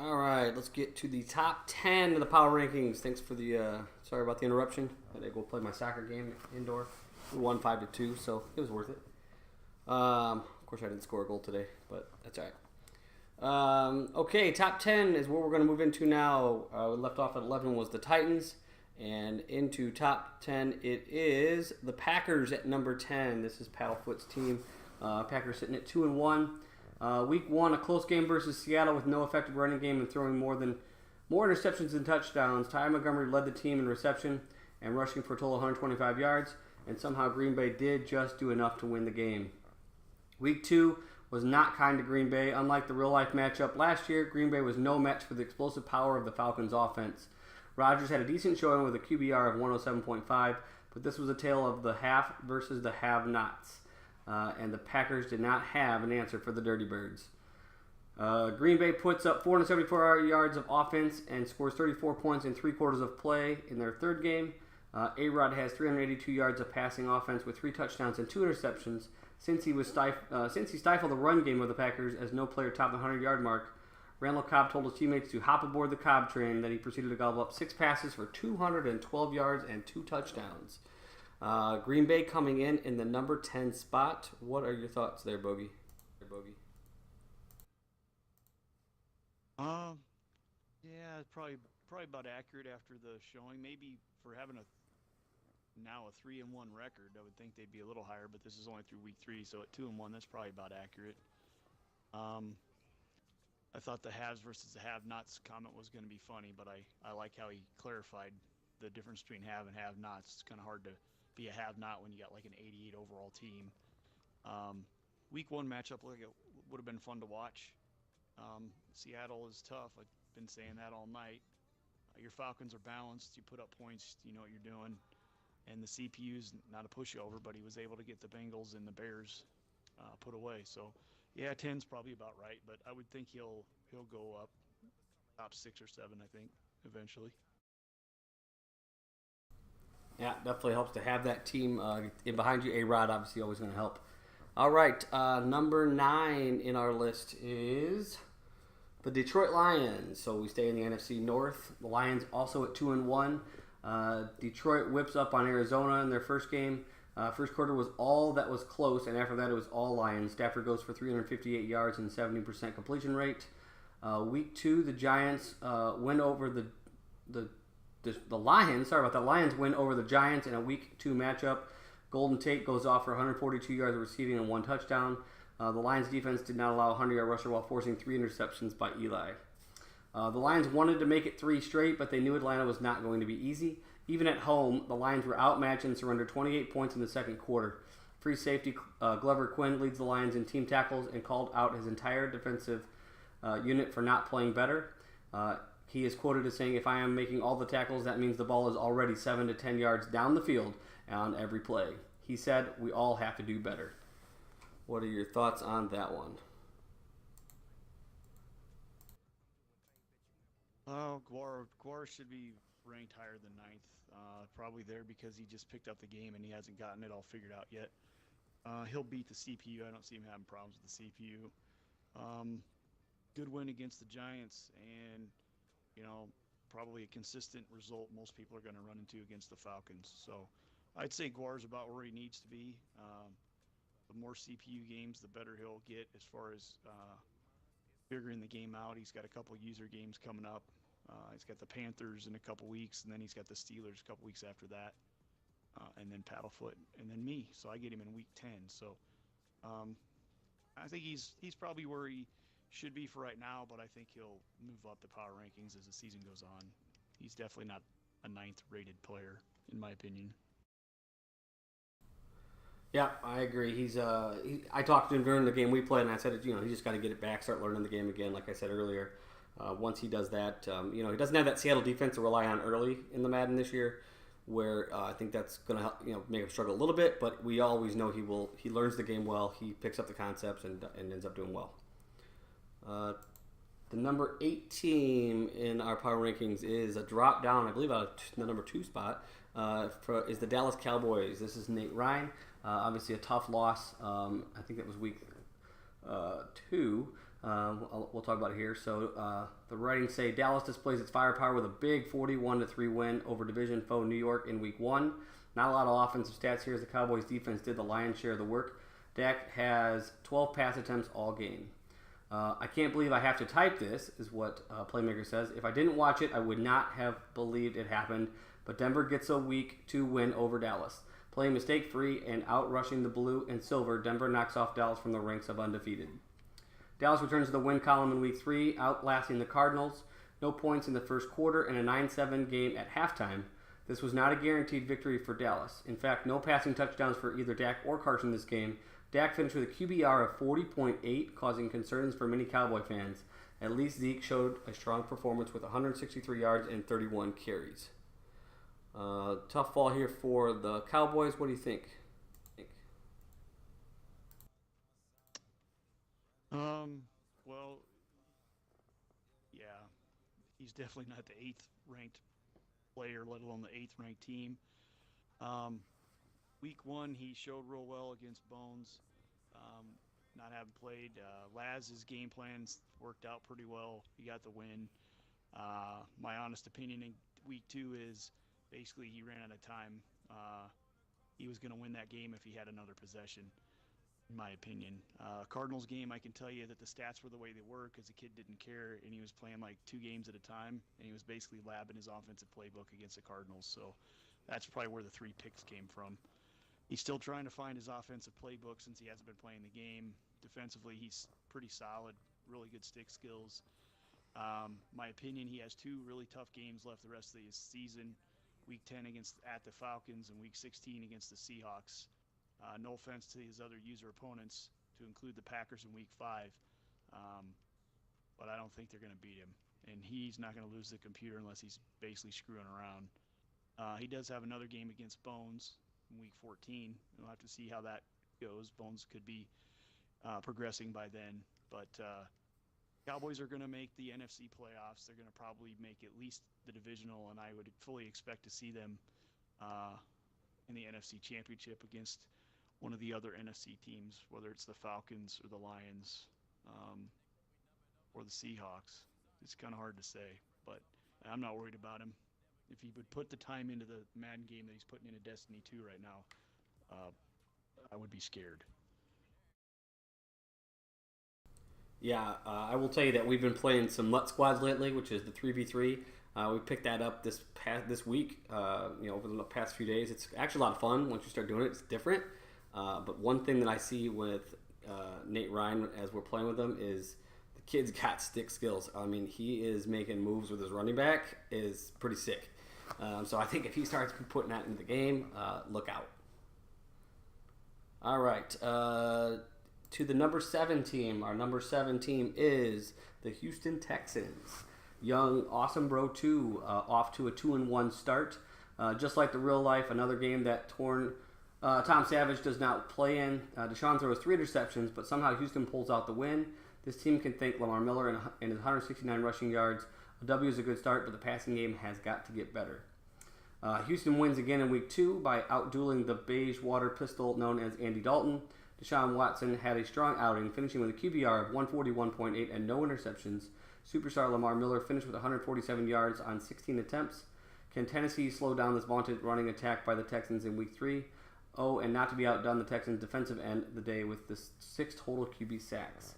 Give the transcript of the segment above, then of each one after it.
All right, let's get to the top 10 of the power rankings. Thanks for the, sorry about the interruption. I had to go play my soccer game indoor. We won 5-2, so it was worth it. Of course, I didn't score a goal today, but that's all right. Okay, top 10 is what we're going to move into now. We left off at 11 was the Titans. And into top 10, it is the Packers at number 10. This is Paddlefoot's team. Packers sitting at 2-1. Week 1, a close game versus Seattle with no effective running game and throwing more interceptions than touchdowns. Ty Montgomery led the team in reception and rushing for a total of 125 yards. And somehow Green Bay did just do enough to win the game. Week 2 was not kind to Green Bay. Unlike the real-life matchup last year, Green Bay was no match for the explosive power of the Falcons' offense. Rodgers had a decent showing with a QBR of 107.5, but this was a tale of the have versus the have-nots. And the Packers did not have an answer for the Dirty Birds. Green Bay puts up 474 yards of offense and scores 34 points in 3 quarters of play in their third game. A-Rod has 382 yards of passing offense with 3 touchdowns and 2 interceptions since he stifled the run game of the Packers as no player topped the 100-yard mark. Randall Cobb told his teammates to hop aboard the Cobb train. Then he proceeded to gobble up 6 passes for 212 yards and 2 touchdowns. Green Bay coming in the number 10 spot. What are your thoughts there, Bogey? Yeah, probably about accurate after the showing. Maybe for having now a 3-1 record, I would think they'd be a little higher, but this is only through week 3, so at 2-1, that's probably about accurate. I thought the haves versus the have-nots comment was going to be funny, but I like how he clarified the difference between have and have-nots. It's kind of hard to be a have-not when you got like an 88 overall team. Week 1 matchup looked like it would have been fun to watch. Seattle is tough. I've been saying that all night. Your Falcons are balanced. You put up points. You know what you're doing. And the CPU's not a pushover, but he was able to get the Bengals and the Bears put away. So, yeah, 10's probably about right, but I would think he'll go up top 6 or 7, I think, eventually. Yeah, definitely helps to have that team in behind you. A-Rod obviously always going to help. All right, number 9 in our list is the Detroit Lions. So we stay in the NFC North. The Lions also at 2-1. Detroit whips up on Arizona in their first game. First quarter was all that was close, and after that it was all Lions. Stafford goes for 358 yards and 70% completion rate. Week 2, the Giants win over the Lions. Sorry about that. Lions win over the Giants in a Week 2 matchup. Golden Tate goes off for 142 yards of receiving and 1 touchdown. The Lions defense did not allow a 100-yard rusher while forcing 3 interceptions by Eli. The Lions wanted to make it 3 straight, but they knew Atlanta was not going to be easy. Even at home, the Lions were outmatched and surrendered 28 points in the second quarter. Free safety Glover Quinn leads the Lions in team tackles and called out his entire defensive unit for not playing better. He is quoted as saying, "If I am making all the tackles, that means the ball is already 7 to 10 yards down the field on every play." He said, "We all have to do better." What are your thoughts on that one? Guar should be ranked higher than 9th. Probably there because he just picked up the game and he hasn't gotten it all figured out yet. He'll beat the CPU. I don't see him having problems with the CPU. Good win against the Giants, and probably a consistent result most people are going to run into against the Falcons. So I'd say Guar's about where he needs to be. The more CPU games, the better he'll get as far as figuring the game out. He's got a couple user games coming up. He's got the Panthers in a couple weeks, and then he's got the Steelers a couple weeks after that, and then Paddlefoot, and then me. So I get him in week 10. So I think he's probably where he should be for right now, but I think he'll move up the power rankings as the season goes on. He's definitely not a 9th rated player, in my opinion. Yeah, I agree. I talked to him during the game we played, and I said, he just got to get it back, start learning the game again, like I said earlier. Once he does that, he doesn't have that Seattle defense to rely on early in the Madden this year, where I think that's going to help, make him struggle a little bit, but we always know he learns the game well, he picks up the concepts, and ends up doing well. The number 8 team in our power rankings is a drop down, I believe, out of the number 2 spot, is the Dallas Cowboys. This is Nate Ryan. Obviously a tough loss. I think that was week 2 We'll talk about it here. So the writings say Dallas displays its firepower with a big 41-3 win over division foe New York in Week 1. Not a lot of offensive stats here as the Cowboys defense did the lion's share of the work. Dak has 12 pass attempts all game. I can't believe I have to type this, is what Playmkr says. If I didn't watch it, I would not have believed it happened. But Denver gets a Week 2 win over Dallas. Playing mistake-free and out-rushing the blue and silver, Denver knocks off Dallas from the ranks of undefeated. Dallas returns to the win column in Week 3, outlasting the Cardinals. No points in the first quarter and a 9-7 game at halftime. This was not a guaranteed victory for Dallas. In fact, no passing touchdowns for either Dak or Carson this game. Dak finished with a QBR of 40.8, causing concerns for many Cowboy fans. At least Zeke showed a strong performance with 163 yards and 31 carries. Tough fall here for the Cowboys. What do you think? Well, yeah, he's definitely not the 8th ranked player, let alone the 8th ranked team. Week 1, he showed real well against Bones. Not having played, Laz's game plans worked out pretty well. He got the win. My honest opinion in Week 2 is basically he ran out of time. He was going to win that game if he had another possession, in my opinion. Cardinals game, I can tell you that the stats were the way they were because the kid didn't care, and he was playing like 2 games at a time, and he was basically labbing his offensive playbook against the Cardinals. So that's probably where the 3 picks came from. He's still trying to find his offensive playbook since he hasn't been playing the game. Defensively, he's pretty solid, really good stick skills. My opinion, he has 2 really tough games left the rest of the season. Week 10 at the Falcons and Week 16 against the Seahawks. No offense to his other user opponents, to include the Packers in Week 5. But I don't think they're going to beat him. And he's not going to lose the computer unless he's basically screwing around. He does have another game against Bones in Week 14. We'll have to see how that goes. Bones could be progressing by then. But Cowboys are going to make the NFC playoffs. They're going to probably make at least the divisional, and I would fully expect to see them in the NFC Championship against one of the other NFC teams, whether it's the Falcons or the Lions or the Seahawks. It's kind of hard to say, but I'm not worried about him. If he would put the time into the Madden game that he's putting into Destiny 2 right now, I would be scared. Yeah, I will tell you that we've been playing some MUT squads lately, which is the 3v3. We picked that up this week, over the past few days. It's actually a lot of fun once you start doing it. It's different. But one thing that I see with Nate Ryan as we're playing with him is the kid's got stick skills. I mean, he is making moves with his running back is pretty sick. So I think if he starts putting that into the game, look out. All right. To the number 7 team. Our number 7 team is the Houston Texans. Young Awesome Bro 2 off to a 2-1 start. Just like the real life, another game that Tom Savage does not play in. Deshaun throws 3 interceptions, but somehow Houston pulls out the win. This team can thank Lamar Miller and his 169 rushing yards. A W is a good start, but the passing game has got to get better. Houston wins again in Week 2 by outdueling the beige water pistol known as Andy Dalton. Deshaun Watson had a strong outing, finishing with a QBR of 141.8 and no interceptions. Superstar Lamar Miller finished with 147 yards on 16 attempts. Can Tennessee slow down this vaunted running attack by the Texans in Week 3? Oh, and not to be outdone, the Texans' defensive end of the day with the 6 total QB sacks.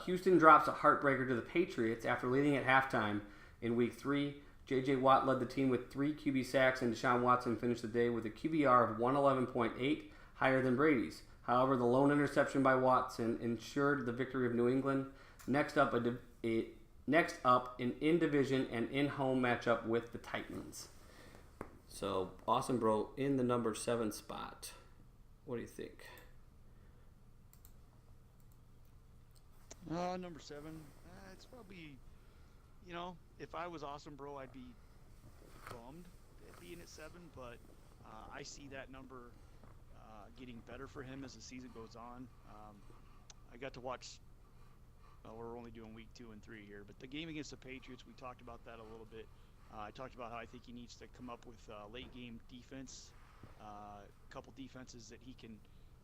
Houston drops a heartbreaker to the Patriots after leading at halftime in Week 3. J.J. Watt led the team with 3 QB sacks, and Deshaun Watson finished the day with a QBR of 111.8, higher than Brady's. However, the lone interception by Watson ensured the victory of New England. Next up, an in-division and in-home matchup with the Titans. So, Awesome Bro in the number 7 spot. What do you think? Number 7. It's probably, if I was Awesome Bro, I'd be bummed at being at 7, but I see that number getting better for him as the season goes on. I got to watch, we're only doing Week 2 and 3 here, but the game against the Patriots, we talked about that a little bit. I talked about how I think he needs to come up with late game defense, a couple defenses that he can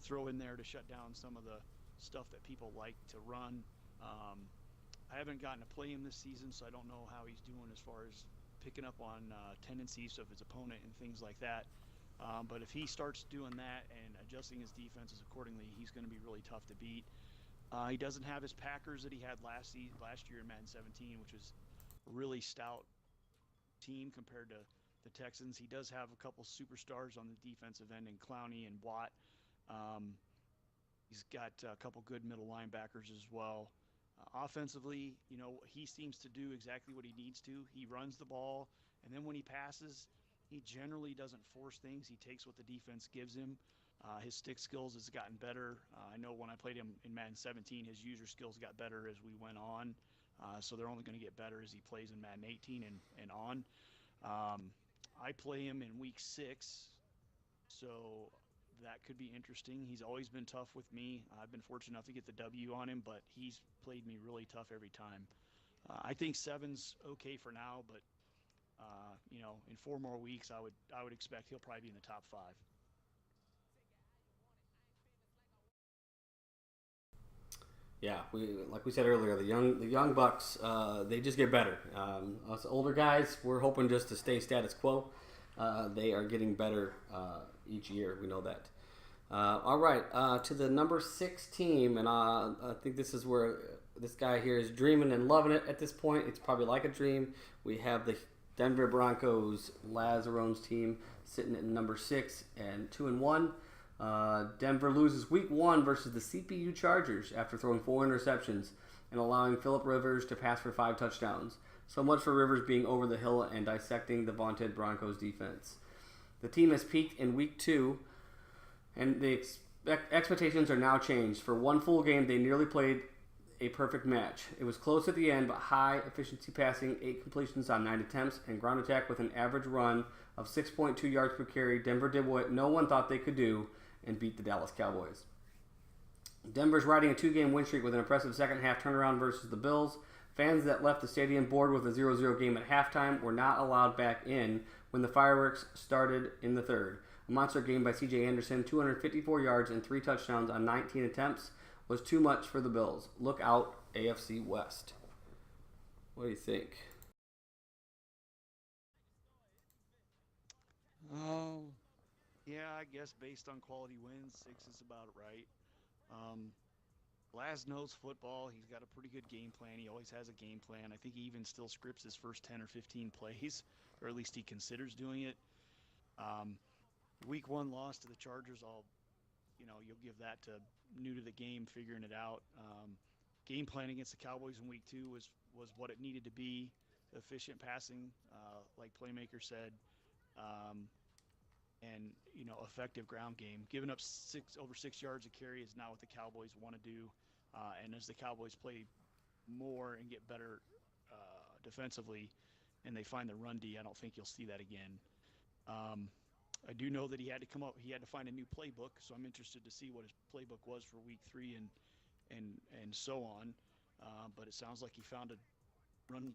throw in there to shut down some of the stuff that people like to run. I haven't gotten to play him this season, so I don't know how he's doing as far as picking up on tendencies of his opponent and things like that. But if he starts doing that and adjusting his defenses accordingly, he's going to be really tough to beat. He doesn't have his Packers that he had last year in Madden 17, which was a really stout team compared to the Texans. He does have a couple superstars on the defensive end in Clowney and Watt. He's got a couple good middle linebackers as well. Offensively, he seems to do exactly what he needs to. He runs the ball, and then when he passes, he generally doesn't force things. He takes what the defense gives him. His stick skills has gotten better. I know when I played him in Madden 17, his user skills got better as we went on. So they're only going to get better as he plays in Madden 18 and on. I play him in week 6, so that could be interesting. He's always been tough with me. I've been fortunate enough to get the W on him, but he's played me really tough every time. I think 7's okay for now, but in 4 more weeks, I would expect he'll probably be in the top 5. Yeah, like we said earlier, the young bucks, they just get better. Us older guys, we're hoping just to stay status quo. They are getting better each year. We know that. All right, to the number 6 team, and I think this is where this guy here is dreaming and loving it at this point. It's probably like a dream. We have the Denver Broncos, Lazarone's team, sitting at number 6 and 2-1. Denver loses week 1 versus the CPU Chargers after throwing 4 interceptions and allowing Phillip Rivers to pass for 5 touchdowns. So much for Rivers being over the hill and dissecting the vaunted Broncos defense. The team has peaked in week 2, and the expectations are now changed. For one full game, they nearly played a perfect match. It was close at the end, but high efficiency passing, 8 completions on 9 attempts, and ground attack with an average run of 6.2 yards per carry. Denver did what no one thought they could do and beat the Dallas Cowboys. Denver's riding a 2-game win streak with an impressive second half turnaround versus the Bills. Fans that left the stadium bored with a 0-0 game at halftime were not allowed back in when the fireworks started in the third. A monster game by C.J. Anderson, 254 yards and 3 touchdowns on 19 attempts, was too much for the Bills. Look out, AFC West. What do you think? Oh, yeah, I guess based on quality wins, 6 is about right. Laz knows football. He's got a pretty good game plan. He always has a game plan. I think he even still scripts his first 10 or 15 plays, or at least he considers doing it. Week 1 loss to the Chargers, you'll give that to new to the game, figuring it out. Game plan against the Cowboys in week 2 was what it needed to be. Efficient passing, like Playmkr said, and effective ground game. Giving up over 6 yards a carry is not what the Cowboys want to do. And as the Cowboys play more and get better defensively, and they find the run D, I don't think you'll see that again. I do know that he had to find a new playbook, so I'm interested to see what his playbook was for week 3 and so on. But it sounds like he found a run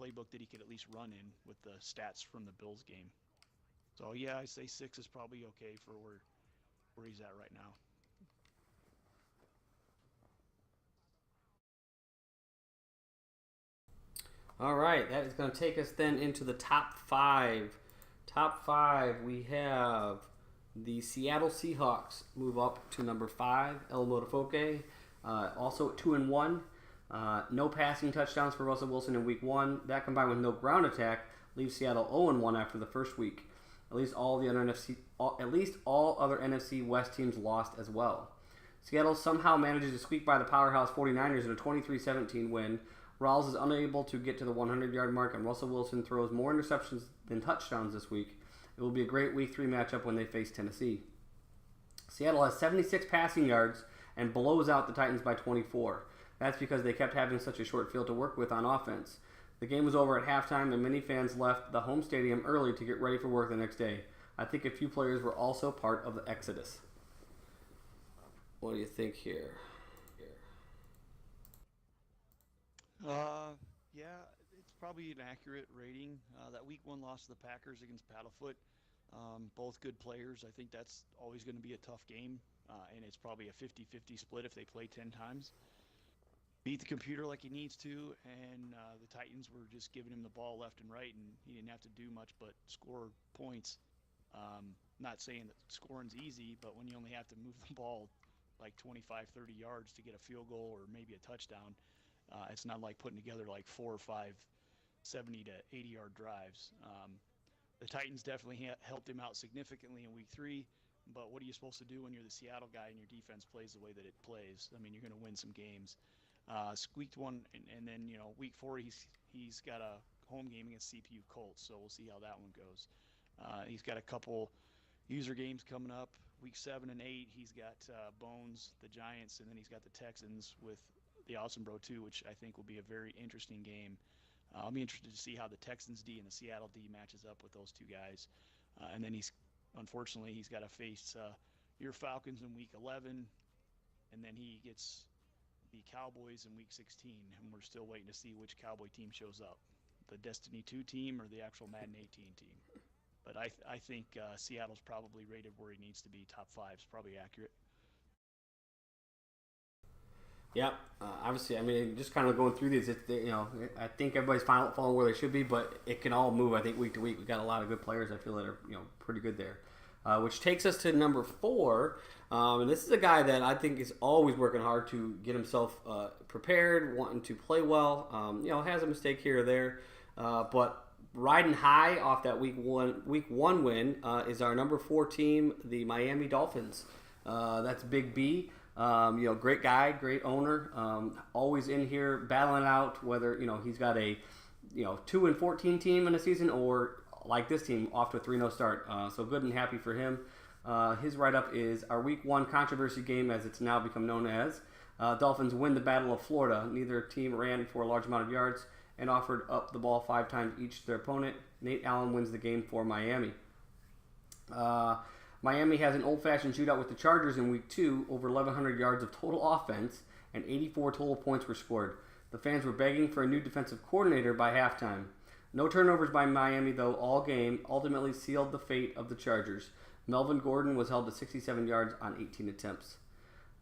playbook that he could at least run in with the stats from the Bills game. So yeah, I say 6 is probably okay for where he's at right now. All right, that is going to take us then into the top 5. Top 5, we have the Seattle Seahawks move up to number 5, El Motofoque, also at 2-1. No passing touchdowns for Russell Wilson in week 1. That combined with no ground attack leaves Seattle 0-1 after the first week. At least all other NFC West teams lost as well. Seattle somehow manages to squeak by the powerhouse 49ers in a 23-17 win. Rawls is unable to get to the 100-yard mark, and Russell Wilson throws more interceptions than touchdowns this week. It will be a great Week 3 matchup when they face Tennessee. Seattle has 76 passing yards and blows out the Titans by 24. That's because they kept having such a short field to work with on offense. The game was over at halftime, and many fans left the home stadium early to get ready for work the next day. I think a few players were also part of the exodus. What do you think here? Yeah, it's probably an accurate rating. That week 1 loss to the Packers against Paddlefoot, both good players. I think that's always going to be a tough game, and it's probably a 50-50 split if they play 10 times. beat the computer like he needs to, and the Titans were just giving him the ball left and right, and he didn't have to do much but score points. Not saying that scoring's easy, but when you only have to move the ball like 25, 30 yards to get a field goal or maybe a touchdown, it's not like putting together like 4 or 5 70 to 80-yard drives. The Titans definitely helped him out significantly in week 3, but what are you supposed to do when you're the Seattle guy and your defense plays the way that it plays? I mean, you're going to win some games. Squeaked one, and then week 4 he's got a home game against CPU Colts, so we'll see how that one goes. He's got a couple user games coming up. Week 7 and 8, he's got Bones, the Giants, and then he's got the Texans with the Awesome Bro 2, which I think will be a very interesting game. I'll be interested to see how the Texans D and the Seattle D matches up with those two guys. And then unfortunately, he's got to face your Falcons in week 11, and then he gets the Cowboys in week 16, and we're still waiting to see which Cowboy team shows up, the Destiny 2 team or the actual Madden 18 team. But I think Seattle's probably rated where he needs to be. Top 5 is probably accurate. Yeah, obviously, I mean, just kind of going through these, I think everybody's falling where they should be, but it can all move, I think, week to week. We've got a lot of good players, I feel, that are, pretty good there. Which takes us to number 4, and this is a guy that I think is always working hard to get himself prepared, wanting to play well. Has a mistake here or there, but riding high off that week one win is our number 4 team, the Miami Dolphins. That's Big B. Great guy, great owner, always in here battling out whether, he's got a, 2-14 team in a season or like this team off to a 3-0 start. So good and happy for him. His write-up is our week 1 controversy game, as it's now become known as. Dolphins win the Battle of Florida. Neither team ran for a large amount of yards and offered up the ball 5 times each to their opponent. Nate Allen wins the game for Miami. Miami has an old-fashioned shootout with the Chargers in week 2, over 1,100 yards of total offense, and 84 total points were scored. The fans were begging for a new defensive coordinator by halftime. No turnovers by Miami, though, all game ultimately sealed the fate of the Chargers. Melvin Gordon was held to 67 yards on 18 attempts.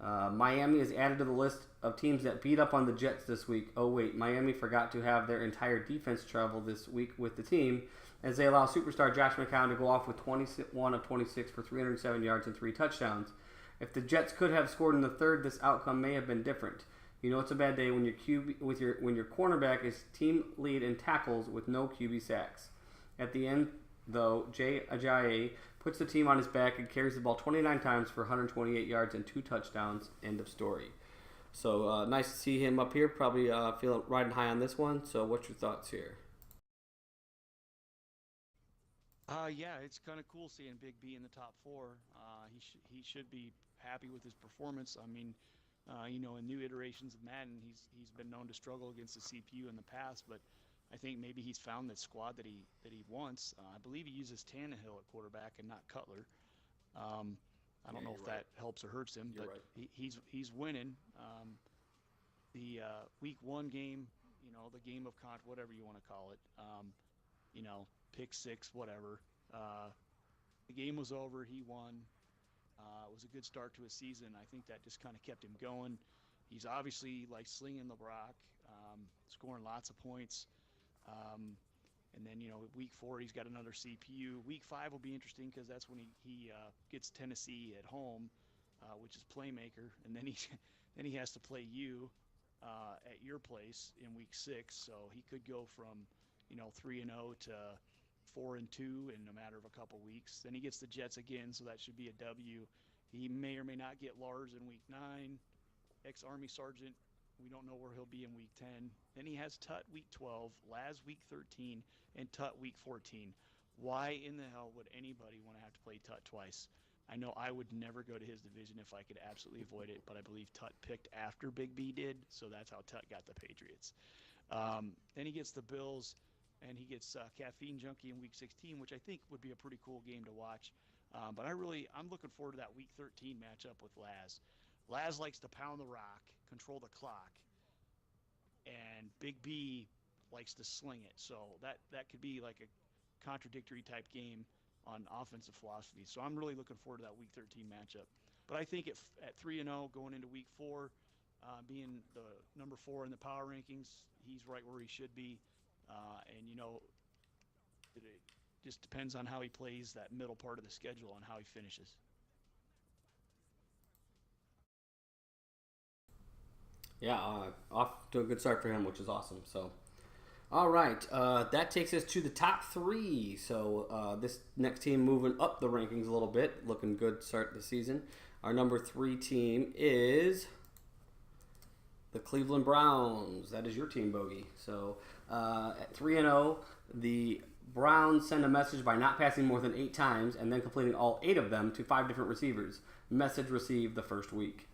Miami is added to the list of teams that beat up on the Jets this week. Oh, wait, Miami forgot to have their entire defense travel this week with the team, as they allow superstar Josh McCown to go off with 21 of 26 for 307 yards and 3 touchdowns. If the Jets could have scored in the third, this outcome may have been different. It's a bad day when your cornerback is team lead in tackles with no QB sacks. At the end, though, Jay Ajayi puts the team on his back and carries the ball 29 times for 128 yards and 2 touchdowns. End of story. So nice to see him up here. Probably feeling riding high on this one. So what's your thoughts here? Yeah, it's kind of cool seeing Big B in the top 4. He should be happy with his performance. I mean, in new iterations of Madden, he's been known to struggle against the CPU in the past, but I think maybe he's found that squad that he wants. I believe he uses Tannehill at quarterback and not Cutler. I don't know if that helps or hurts him, but he's winning. The week 1 game, the game of whatever you want to call it, pick 6, whatever. The game was over. He won. It was a good start to his season. I think that just kind of kept him going. He's obviously slinging the rock, scoring lots of points. And then, week 4, he's got another CPU. Week 5 will be interesting because that's when he gets Tennessee at home, which is Playmkr. And then he has to play you at your place in week 6. So he could go from, 3-0 to 4-2 in a matter of a couple weeks. Then he gets the Jets again, so that should be a W. He may or may not get Lars in week 9, ex-Army Sergeant. We don't know where he'll be in week 10. Then he has Tut week 12, Laz week 13, and Tut week 14. Why in the hell would anybody want to have to play Tut twice? I know I would never go to his division if I could absolutely avoid it, but I believe Tut picked after Big B did, so that's how Tut got the Patriots. Then he gets the Bills, and he gets Caffeine Junkie in week 16, which I think would be a pretty cool game to watch. But I'm looking forward to that week 13 matchup with Laz. Laz likes to pound the rock, control the clock, and Big B likes to sling it. So that could be like a contradictory type game on offensive philosophy. So I'm really looking forward to that week 13 matchup. But I think at 3-0 going into week 4, being the number 4 in the power rankings, he's right where he should be. And, you know, it just depends on how he plays that middle part of the schedule and how he finishes. Yeah, off to a good start for him, which is awesome. So, all right, that takes us to the top 3. So this next team moving up the rankings a little bit, looking good start of the season. Our number 3 team is the Cleveland Browns. That is your team, Bogey. So at 3-0, the Browns send a message by not passing more than 8 times and then completing all 8 of them to 5 different receivers. Message received the first week.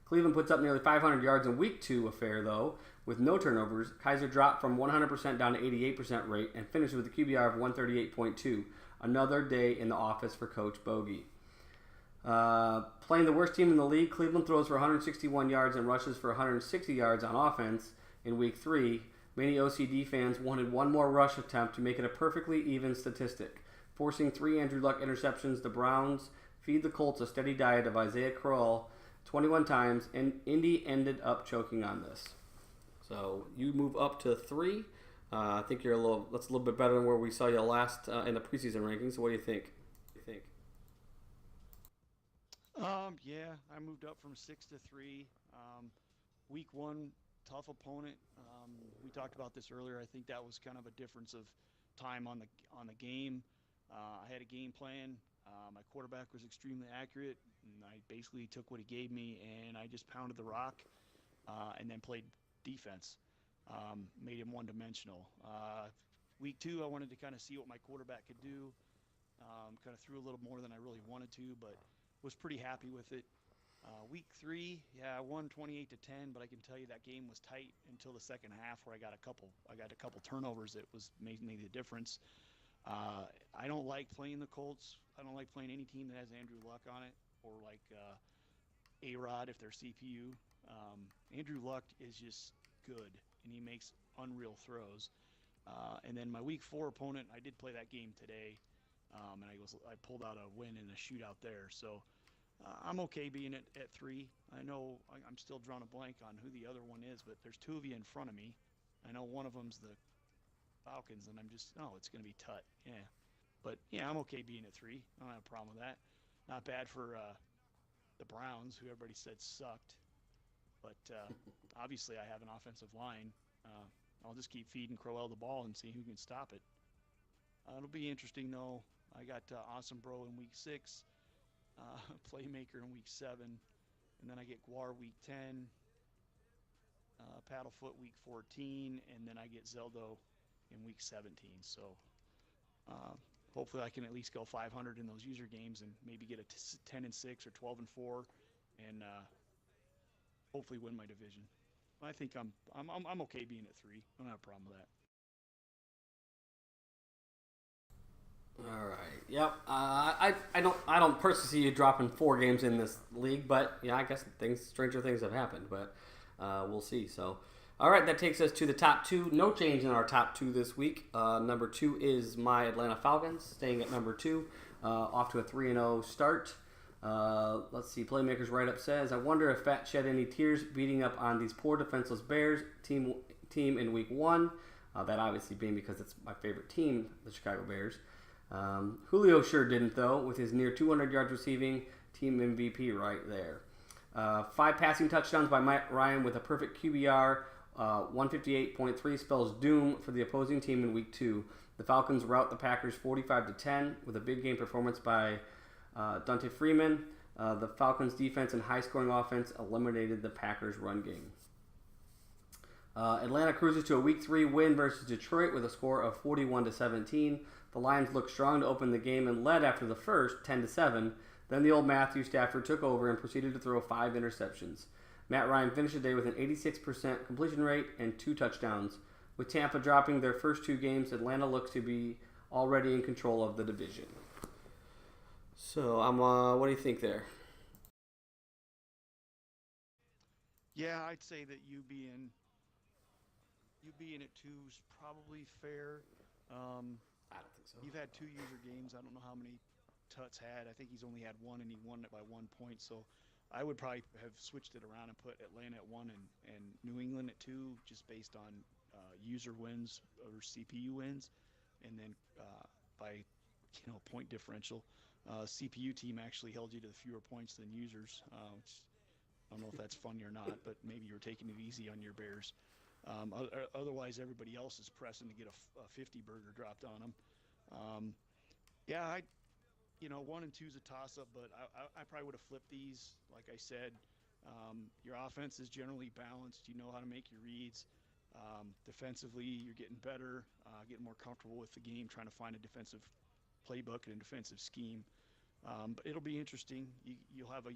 Cleveland puts up nearly 500 yards in week 2 affair, though, with no turnovers. Kaiser dropped from 100% down to 88% rate and finished with a QBR of 138.2. Another day in the office for Coach Bogey. Playing the worst team in the league, Cleveland throws for 161 yards and rushes for 160 yards on offense in week 3. Many OCD fans wanted one more rush attempt to make it a perfectly even statistic. Forcing 3 Andrew Luck interceptions, the Browns feed the Colts a steady diet of Isaiah Crowell 21 times, and Indy ended up choking on this. So you move up to 3. I think that's a little bit better than where we saw you last in the preseason rankings. So what do you think? Yeah, I moved up from 6 to 3. Week 1, tough opponent. We talked about this earlier. I think that was kind of a difference of time on the game. I had a game plan. My quarterback was extremely accurate, and I basically took what he gave me, and I just pounded the rock, and then played defense. Made him one-dimensional. Week 2, I wanted to kind of see what my quarterback could do. Kind of threw a little more than I really wanted to, but was pretty happy with it. Week 3, yeah, I won 28 to 10, but I can tell you that game was tight until the second half, where I got a couple turnovers that made the difference. I don't like playing the Colts. I don't like playing any team that has Andrew Luck on it, or like A-Rod if they're CPU. Andrew Luck is just good, and he makes unreal throws. And then my week 4 opponent, I did play that game today, and I pulled out a win in a shootout there. So I'm okay being at 3. I know I'm still drawing a blank on who the other one is, but there's 2 of you in front of me. I know one of them's the Falcons, and it's going to be Tut. Yeah. But, yeah, I'm okay being at 3. I don't have a problem with that. Not bad for the Browns, who everybody said sucked. But obviously I have an offensive line. I'll just keep feeding Crowell the ball and see who can stop it. It'll be interesting, though. I got Awesome Bro in week 6, Playmkr in week 7, and then I get Guar week 10, Paddlefoot week 14, and then I get Zeldo in week 17. So hopefully I can at least go 500 in those user games and maybe get a 10-6 or 12-4, and hopefully win my division. I think I'm okay being at 3. I don't have a problem with that. All right. Yep. I don't personally see you dropping 4 games in this league, but yeah, I guess stranger things have happened. But we'll see. So, all right, that takes us to the top 2. No change in our top 2 this week. Number 2 is my Atlanta Falcons, staying at number 2, off to a 3-0 start. Let's see. Playmaker's write-up says, "I wonder if Fat shed any tears beating up on these poor defenseless Bears team in week 1. That obviously being because it's my favorite team, the Chicago Bears. Julio sure didn't, though, with his near 200 yards receiving, team MVP right there. 5 passing touchdowns by Matt Ryan with a perfect QBR. 158.3 spells doom for the opposing team in week 2. The Falcons rout the Packers 45-10 with a big game performance by Dante Freeman. The Falcons' defense and high-scoring offense eliminated the Packers' run game. Atlanta cruises to a week 3 win versus Detroit with a score of 41-17. The Lions looked strong to open the game and led after the first, 10-7. Then the old Matthew Stafford took over and proceeded to throw 5 interceptions. Matt Ryan finished the day with an 86% completion rate and 2 touchdowns. With Tampa dropping their first 2 games, Atlanta looks to be already in control of the division." So, what do you think there? Yeah, I'd say that you being at 2 is probably fair. I don't think so. You've had 2 user games. I don't know how many Tut's had. I think he's only had 1, and he won it by 1 point. So I would probably have switched it around and put Atlanta at 1 and New England at 2, just based on user wins or CPU wins, and then by point differential. CPU team actually held you to fewer points than users, which I don't know if that's funny or not, but maybe you were taking it easy on your Bears. Otherwise, everybody else is pressing to get a 50 burger dropped on them. Yeah, 1 and 2 is a toss-up, but I probably would have flipped these. Like I said, your offense is generally balanced. You know how to make your reads. Defensively, you're getting better, getting more comfortable with the game, trying to find a defensive playbook and a defensive scheme. But it'll be interesting. You'll have a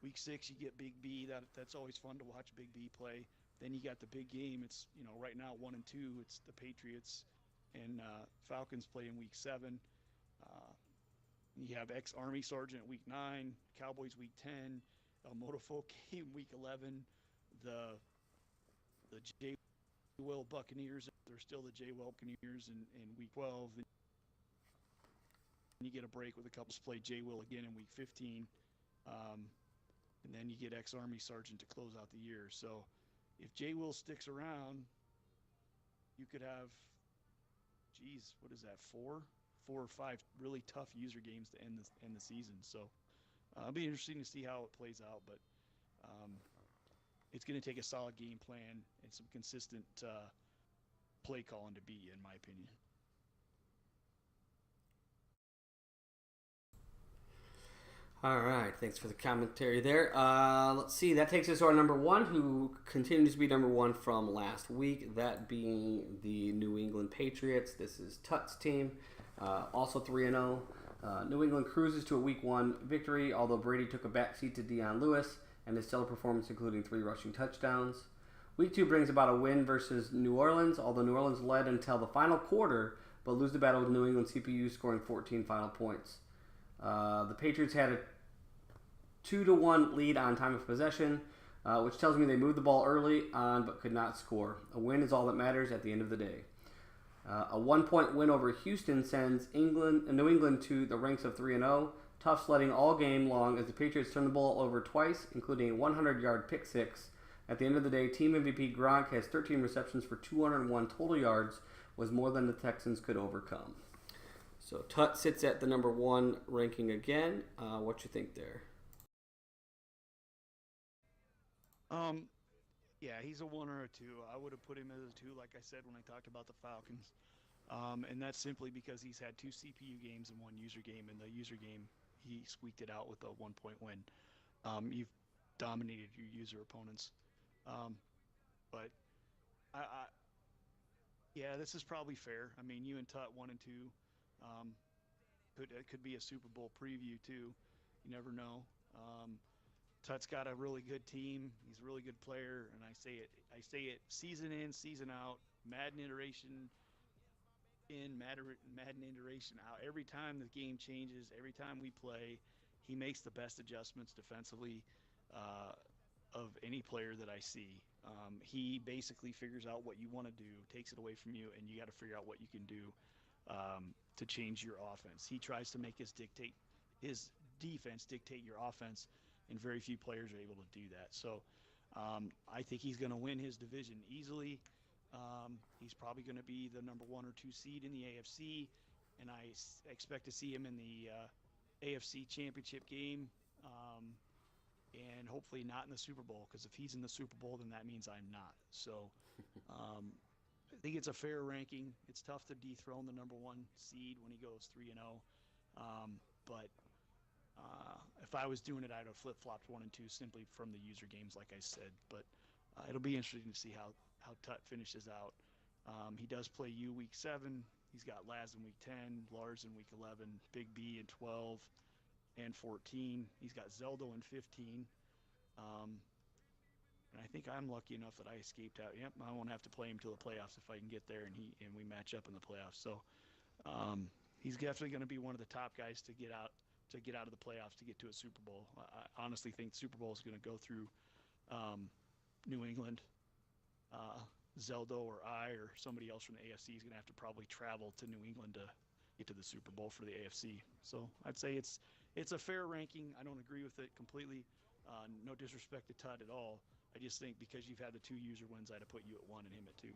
week 6. You get Big B. That's always fun to watch Big B play. Then you got the big game. It's right now 1 and 2. It's the Patriots and Falcons play in week 7. You have ex-Army Sergeant week 9, Cowboys week 10, El Motofolk game week 11, the J. Will Buccaneers. They're still the J. Will Buccaneers in week 12. And you get a break with a couple play J. Will again in week 15. And then you get ex-Army Sergeant to close out the year. So if J. Will sticks around, you could have, what is that, 4 or 5 really tough user games to end the season. So it'll be interesting to see how it plays out, but it's going to take a solid game plan and some consistent play calling to beat, in my opinion. All right, thanks for the commentary there. Let's see, that takes us to our number 1, who continues to be number 1 from last week, that being the New England Patriots. This is Tut's team, also 3-0. New England cruises to a week 1 victory, although Brady took a backseat to Deion Lewis and his stellar performance, including 3 rushing touchdowns. Week 2 brings about a win versus New Orleans, although New Orleans led until the final quarter, but lose the battle with New England CPU scoring 14 final points. The Patriots had a 2-1 lead on time of possession, which tells me they moved the ball early on but could not score. A win is all that matters at the end of the day. A 1-point win over Houston sends New England to the ranks of 3-0. Tough sledding all game long as the Patriots turned the ball over twice, including a 100-yard pick six. At the end of the day, team MVP Gronk has 13 receptions for 201 total yards, was more than the Texans could overcome. So Tut sits at the number 1 ranking again. What you think there? Yeah, he's a 1 or a 2. I would have put him as a 2, like I said when I talked about the Falcons. And that's simply because he's had 2 CPU games and 1 user game. In the user game, he squeaked it out with a 1-point win. You've dominated your user opponents. But yeah, this is probably fair. I mean, you and Tut 1 and 2. It could be a Super Bowl preview too. You never know. Tut's got a really good team. He's a really good player, and I say it season in, season out, Madden iteration in, Madden iteration out. Every time the game changes, every time we play, he makes the best adjustments defensively of any player that I see. He basically figures out what you want to do, takes it away from you, and you got to figure out what you can do to change your offense. He tries to make his defense dictate your offense, and very few players are able to do that. So I think he's going to win his division easily. He's probably going to be the number 1 or 2 seed in the AFC, and I expect to see him in the AFC Championship game, and hopefully not in the Super Bowl, because if he's in the Super Bowl, then that means I'm not. So I think it's a fair ranking. It's tough to dethrone the number 1 seed when he goes 3-0, but if I was doing it, I'd have flip-flopped 1 and 2 simply from the user games, like I said. But it'll be interesting to see how Tut finishes out. He does play U week 7. He's got Laz in week 10, Lars in week 11, Big B in 12 and 14. He's got Zeldo in 15. And I think I'm lucky enough that I escaped out. Yep, I won't have to play him till the playoffs if I can get there and we match up in the playoffs. So he's definitely going to be one of the top guys to get out of the playoffs to get to a Super Bowl. I honestly think the Super Bowl is going to go through New England. Zeldo or I or somebody else from the AFC is going to have to probably travel to New England to get to the Super Bowl for the AFC. So I'd say it's a fair ranking. I don't agree with it completely, No disrespect to Todd at all. I just think because you've had the 2 user wins, I'd have put you at 1 and him at 2.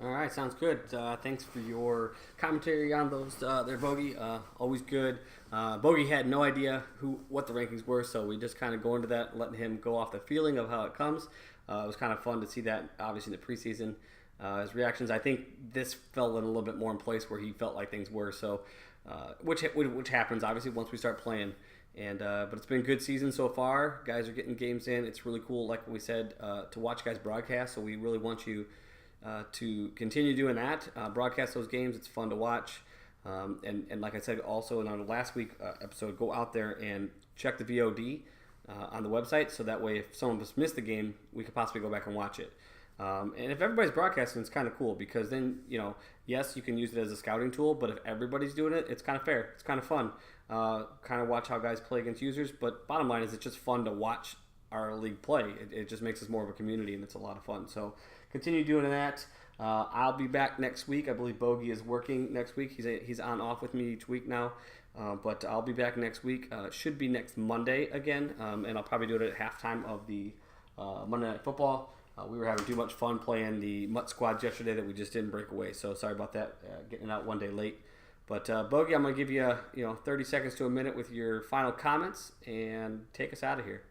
All right, sounds good. Thanks for your commentary on those there, Bogey. Always good. Bogey had no idea what the rankings were, so we just kind of go into that, letting him go off the feeling of how it comes. It was kind of fun to see that, obviously, in the preseason. His reactions, I think this fell in a little bit more in place where he felt like things were, so which happens, obviously, once we start playing. But it's been a good season so far. Guys are getting games in. It's really cool, like we said, to watch guys broadcast, so we really want you to continue doing that. Broadcast those games. It's fun to watch. And like I said, also in our last week episode, go out there and check the VOD on the website, so that way if some of us missed the game, we could possibly go back and watch it. And if everybody's broadcasting, it's kind of cool, because then, yes, you can use it as a scouting tool, but if everybody's doing it, it's kind of fair. It's kind of fun. Kind of watch how guys play against users, but bottom line is it's just fun to watch our league play. It just makes us more of a community, and it's a lot of fun. So continue doing that. I'll be back next week. I believe Bogey is working next week. He's on off with me each week now. But I'll be back next week. Should be next Monday again, and I'll probably do it at halftime of the Monday Night Football. We were having too much fun playing the Mutt Squads yesterday that we just didn't break away. So sorry about that, getting out one day late. But Bogey, I'm going to give you 30 seconds to a minute with your final comments and take us out of here.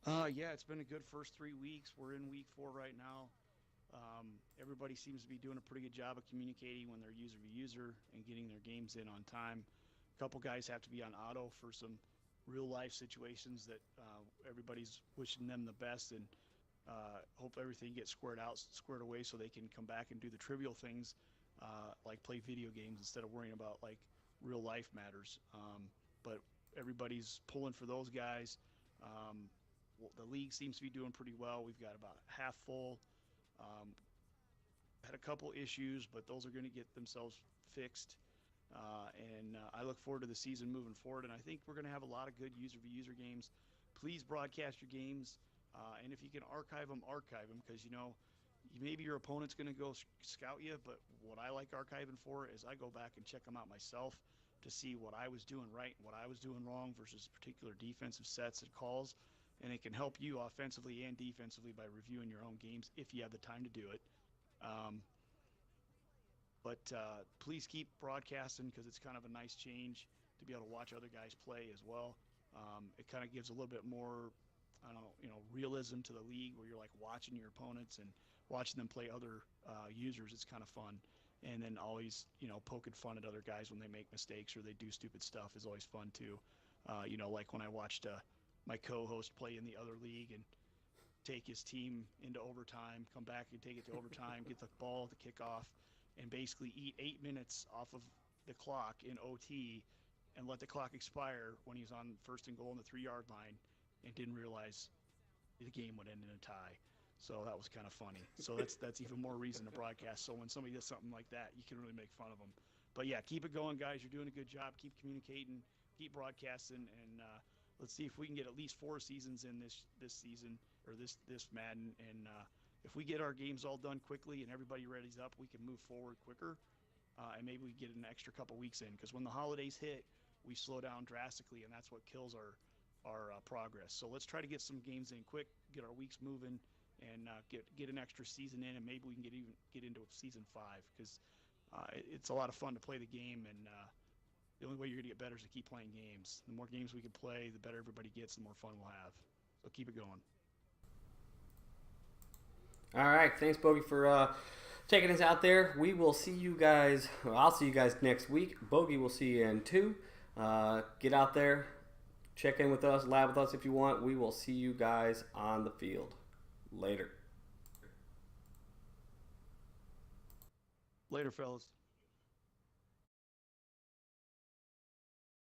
Yeah, it's been a good first 3 weeks. We're in week 4 right now. Everybody seems to be doing a pretty good job of communicating when they're user to user and getting their games in on time. A couple guys have to be on auto for some real life situations that everybody's wishing them the best, and hope everything gets squared away so they can come back and do the trivial things like play video games instead of worrying about like real life matters. But everybody's pulling for those guys. The league seems to be doing pretty well. We've got about half full. Had a couple issues, but those are going to get themselves fixed. And I look forward to the season moving forward, and I think we're going to have a lot of good user-to-user games. Please broadcast your games, and if you can archive them, because maybe your opponent's going to go scout you, but what I like archiving for is I go back and check them out myself to see what I was doing right and what I was doing wrong versus particular defensive sets and calls, and it can help you offensively and defensively by reviewing your own games if you have the time to do it. But please keep broadcasting, because it's kind of a nice change to be able to watch other guys play as well. It kind of gives a little bit more, realism to the league, where you're like watching your opponents and watching them play other users. It's kind of fun. And then always, poking fun at other guys when they make mistakes or they do stupid stuff is always fun too. Like when I watched my co-host play in the other league and take his team into overtime, come back and take it to overtime, get the ball to kick off, and basically eat 8 minutes off of the clock in OT and let the clock expire when he was on first and goal on the 3-yard line and didn't realize the game would end in a tie. So that was kind of funny. So that's even more reason to broadcast. So when somebody does something like that, you can really make fun of them. But yeah, keep it going, guys. You're doing a good job. Keep communicating, keep broadcasting, and let's see if we can get at least 4 seasons in this season, or this Madden. And if we get our games all done quickly and everybody readies up, we can move forward quicker, and maybe we get an extra couple weeks in, because when the holidays hit, we slow down drastically, and that's what kills our progress. So let's try to get some games in quick, get our weeks moving, and get an extra season in, and maybe we can get into season 5, because it's a lot of fun to play the game, and the only way you're going to get better is to keep playing games. The more games we can play, the better everybody gets, the more fun we'll have. So keep it going. All right, thanks, Bogey, for taking us out there. We will see you guys. Well, I'll see you guys next week. Bogey will see you in 2. Get out there, check in with us, lab with us if you want. We will see you guys on the field. Later. Later, fellas.